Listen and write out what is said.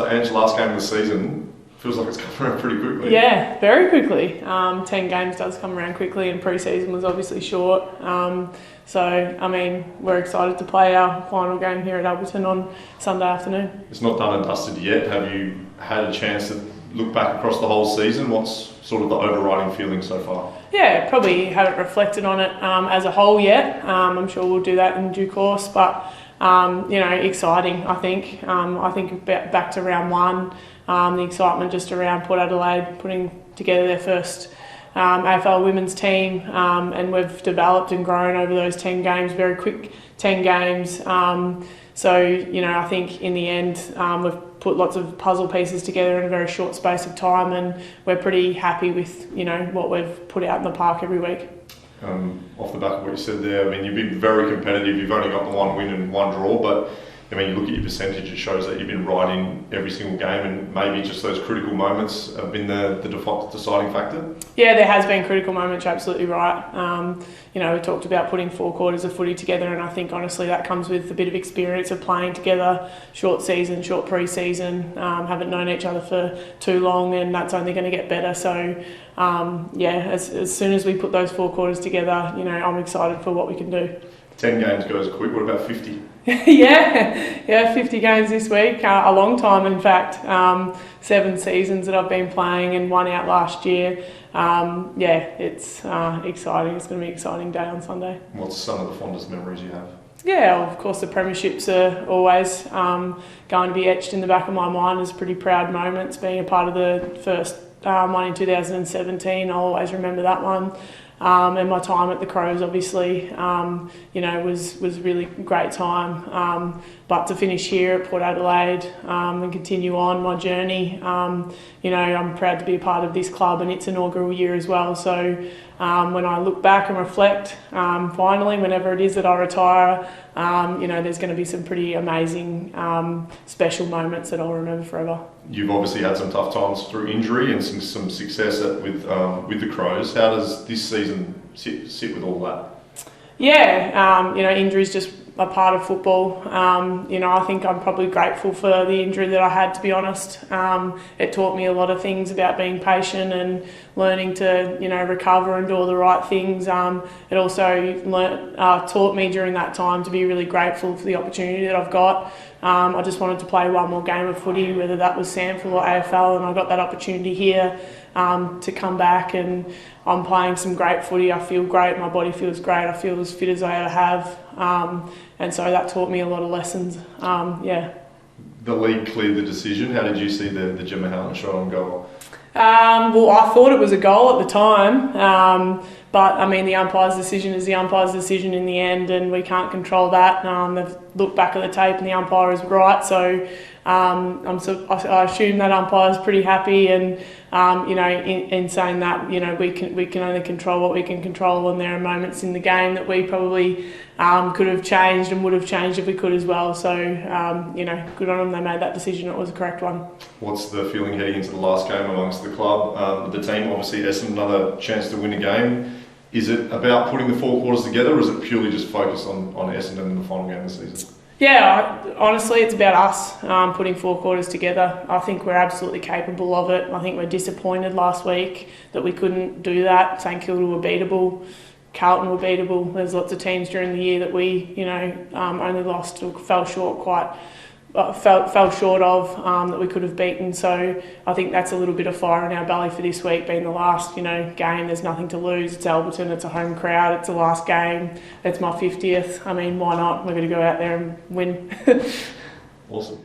So Ange, last game of the season, feels like it's come around pretty quickly. Yeah, very quickly. 10 games does come around quickly, and pre-season was obviously short. So, I mean, we're excited to play our final game here at Alberton on Sunday afternoon. It's not done and dusted yet. Have you had a chance to look back across the whole season? What's sort of the overriding feeling so far? Yeah, probably haven't reflected on it as a whole yet. I'm sure we'll do that in due course, but exciting, I think. I think back to round one, the excitement just around Port Adelaide putting together their first AFL women's team, and we've developed and grown over those 10 games, very quick 10 games. I think in the end, we've put lots of puzzle pieces together in a very short space of time, and we're pretty happy with, what we've put out in the park every week. Off the back of what you said there, I mean, you've been very competitive. You've only got the one win and one draw, but I mean, you look at your percentage, it shows that you've been right in every single game, and maybe just those critical moments have been the deciding factor. Yeah, there has been critical moments, you're absolutely right. We talked about putting 4 quarters of footy together, and I think honestly that comes with a bit of experience of playing together, short season, short pre-season, haven't known each other for too long, and that's only going to get better. So as soon as we put those 4 quarters together, I'm excited for what we can do. 10 games goes quick. What about 50? Yeah, 50 games this week. A long time, in fact. 7 seasons that I've been playing and 1 out last year. It's exciting. It's going to be an exciting day on Sunday. What's some of the fondest memories you have? Yeah, of course the premierships are always going to be etched in the back of my mind as pretty proud moments. Being a part of the first one in 2017, I'll always remember that one. And my time at the Crows, obviously, was really great time. But to finish here at Port Adelaide and continue on my journey, I'm proud to be a part of this club and its inaugural year as well. So when I look back and reflect, finally, whenever it is that I retire, there's going to be some pretty amazing, special moments that I'll remember forever. You've obviously had some tough times through injury and some success with the Crows. How does this season sit with all that? Yeah, injury's just a part of football. I think I'm probably grateful for the injury that I had, to be honest. It taught me a lot of things about being patient and learning to, recover and do all the right things. It also taught me during that time to be really grateful for the opportunity that I've got. I just wanted to play one more game of footy, whether that was SANFL or AFL, and I got that opportunity here to come back, and I'm playing some great footy. I feel great, my body feels great, I feel as fit as I ever have, and so that taught me a lot of lessons. The league cleared the decision. How did you see the Gemma Houghton shot on goal? Well, I thought it was a goal at the time, but I mean the umpire's decision is the umpire's decision in the end, and we can't control that. They've looked back at the tape and the umpire is right, so I assume that umpire's pretty happy, and in saying that, we can only control what we can control, and there are moments in the game that we probably could have changed and would have changed if we could as well. So good on them, they made that decision. It was the correct one. What's the feeling heading into the last game amongst the club? The team, obviously Essendon, another chance to win a game. Is it about putting the 4 quarters together, or is it purely just focused on Essendon in the final game of the season? Yeah, honestly, it's about us putting 4 quarters together. I think we're absolutely capable of it. I think we're disappointed last week that we couldn't do that. St Kilda were beatable, Carlton were beatable. There's lots of teams during the year that we, only lost or fell short of that we could have beaten. So I think that's a little bit of fire in our belly for this week, being the last, game. There's nothing to lose. It's Alberton. It's a home crowd. It's the last game. It's my 50th. I mean, why not? We're going to go out there and win. Awesome.